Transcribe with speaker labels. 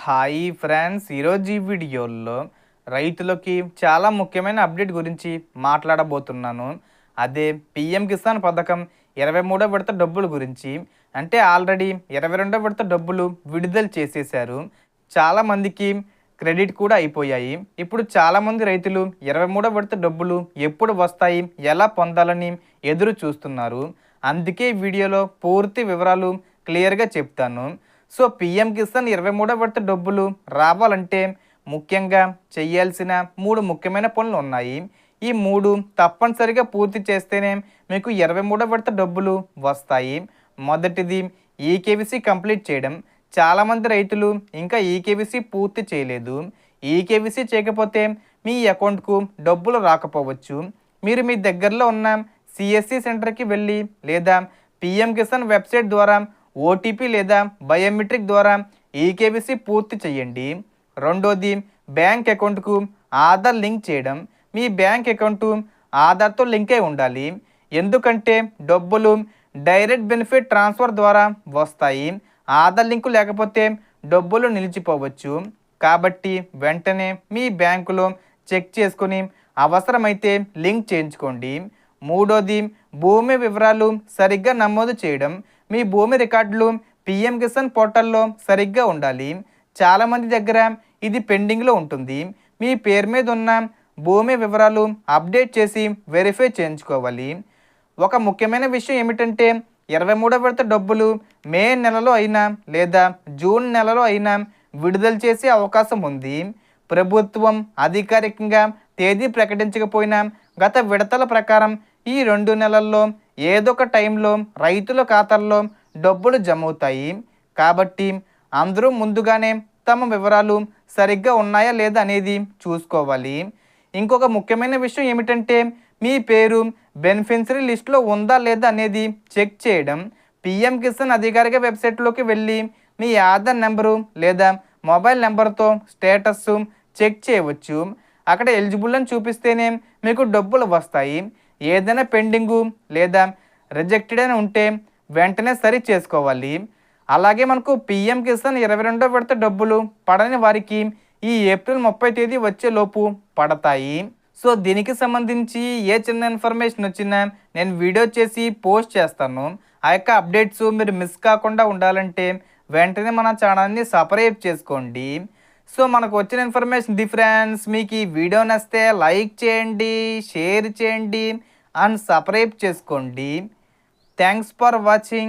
Speaker 1: Hi friends, ఈరోజు ఈ వీడియోలో రైతులకి చాలా ముఖ్యమైన అప్డేట్ గురించి మాట్లాడబోతున్నాను. అదే పిఎం కిసాన్ పథకం 23వ విడత డబ్బుల గురించి. అంటే ఆల్రెడీ 22వ విడత డబ్బులు విడుదల చేసేశారు. చాలామందికి క్రెడిట్ కూడా అయిపోయాయి. ఇప్పుడు చాలామంది రైతులు 23వ విడత డబ్బులు ఎప్పుడు వస్తాయి, ఎలా పొందాలని ఎదురు చూస్తున్నారు. అందుకే ఈ వీడియోలో పూర్తి వివరాలు క్లియర్గా చెప్తాను. సో పిఎం కిసాన్ 23వ విడత డబ్బులు రావాలంటే ముఖ్యంగా చేయాల్సిన 3 ముఖ్యమైన పనులు ఉన్నాయి. ఈ 3 తప్పనిసరిగా పూర్తి చేస్తేనే మీకు 23వ విడత డబ్బులు వస్తాయి. మొదటిది ఈకేవీసీ కంప్లీట్ చేయడం. చాలామంది రైతులు ఇంకా ఈకేవీసీ పూర్తి చేయలేదు. ఈకేవీసీ చేయకపోతే మీ అకౌంట్కు డబ్బులు రాకపోవచ్చు. మీరు మీ దగ్గరలో ఉన్న సిఎస్సి సెంటర్కి వెళ్ళి లేదా పిఎం కిసాన్ వెబ్సైట్ ద్వారా ఓటీపీ లేదా బయోమెట్రిక్ ద్వారా ఈకేవీసీ పూర్తి చేయండి. రెండోది బ్యాంక్ అకౌంట్కు ఆధార్ లింక్ చేయడం. మీ బ్యాంక్ అకౌంటు ఆధార్తో లింక్ అయి ఉండాలి. ఎందుకంటే డబ్బులు డైరెక్ట్ బెనిఫిట్ ట్రాన్స్ఫర్ ద్వారా వస్తాయి. ఆధార్ లింకు లేకపోతే డబ్బులు నిలిచిపోవచ్చు. కాబట్టి వెంటనే మీ బ్యాంకులో చెక్ చేసుకుని అవసరమైతే లింక్ చేయించుకోండి. మూడోది భూమి వివరాలు సరిగ్గా నమోదు చేయడం. మీ భూమి రికార్డులు పిఎం కిసాన్ పోర్టల్లో సరిగ్గా ఉండాలి. చాలామంది దగ్గర ఇది పెండింగ్లో ఉంటుంది. మీ పేరు మీద ఉన్న భూమి వివరాలు అప్డేట్ చేసి వెరిఫై చేయించుకోవాలి. ఒక ముఖ్యమైన విషయం ఏమిటంటే 23వ విడత డబ్బులు మే నెలలో అయినా లేదా జూన్ నెలలో అయినా విడుదల చేసే అవకాశం ఉంది. ప్రభుత్వం అధికారికంగా తేదీ ప్రకటించకపోయినా గత విడతల ప్రకారం ఈ 2 నెలల్లో ఏదో ఒక టైంలో రైతుల ఖాతాల్లో డబ్బులు జమ అవుతాయి. కాబట్టి అందరూ ముందుగానే తమ వివరాలు సరిగ్గా ఉన్నాయా లేదా అనేది చూసుకోవాలి. ఇంకొక ముఖ్యమైన విషయం ఏమిటంటే మీ పేరు బెనిఫిషరీ లిస్టులో ఉందా లేదా అనేది చెక్ చేయడం. పిఎం కిసాన్ అధికారిక వెబ్సైట్లోకి వెళ్ళి మీ ఆధార్ నెంబరు లేదా మొబైల్ నెంబర్తో స్టేటస్ చెక్ చేయవచ్చు. అక్కడ ఎలిజిబుల్ అని చూపిస్తేనే మీకు డబ్బులు వస్తాయి. ఏదైనా పెండింగు లేదా రిజెక్టెడ్ అని ఉంటే వెంటనే సరి చేసుకోవాలి. అలాగే మనకు పిఎం కిసాన్ 22వ విడత డబ్బులు పడని వారికి ఈ ఏప్రిల్ 30 తేదీ వచ్చేలోపు పడతాయి. సో దీనికి సంబంధించి ఏ చిన్న ఇన్ఫర్మేషన్ వచ్చినా నేను వీడియో చేసి పోస్ట్ చేస్తాను. ఆ యొక్క అప్డేట్స్ మీరు మిస్ కాకుండా ఉండాలంటే వెంటనే మన ఛానల్ని సబ్స్క్రైబ్ చేసుకోండి. సో మనకు వచ్చిన ఇన్ఫర్మేషన్ డిఫరెన్స్ మీకు ఈ వీడియో నచ్చితే లైక్ చేయండి, షేర్ చేయండి అండ్ సబ్స్క్రైబ్ చేసుకోండి. Thanks for watching.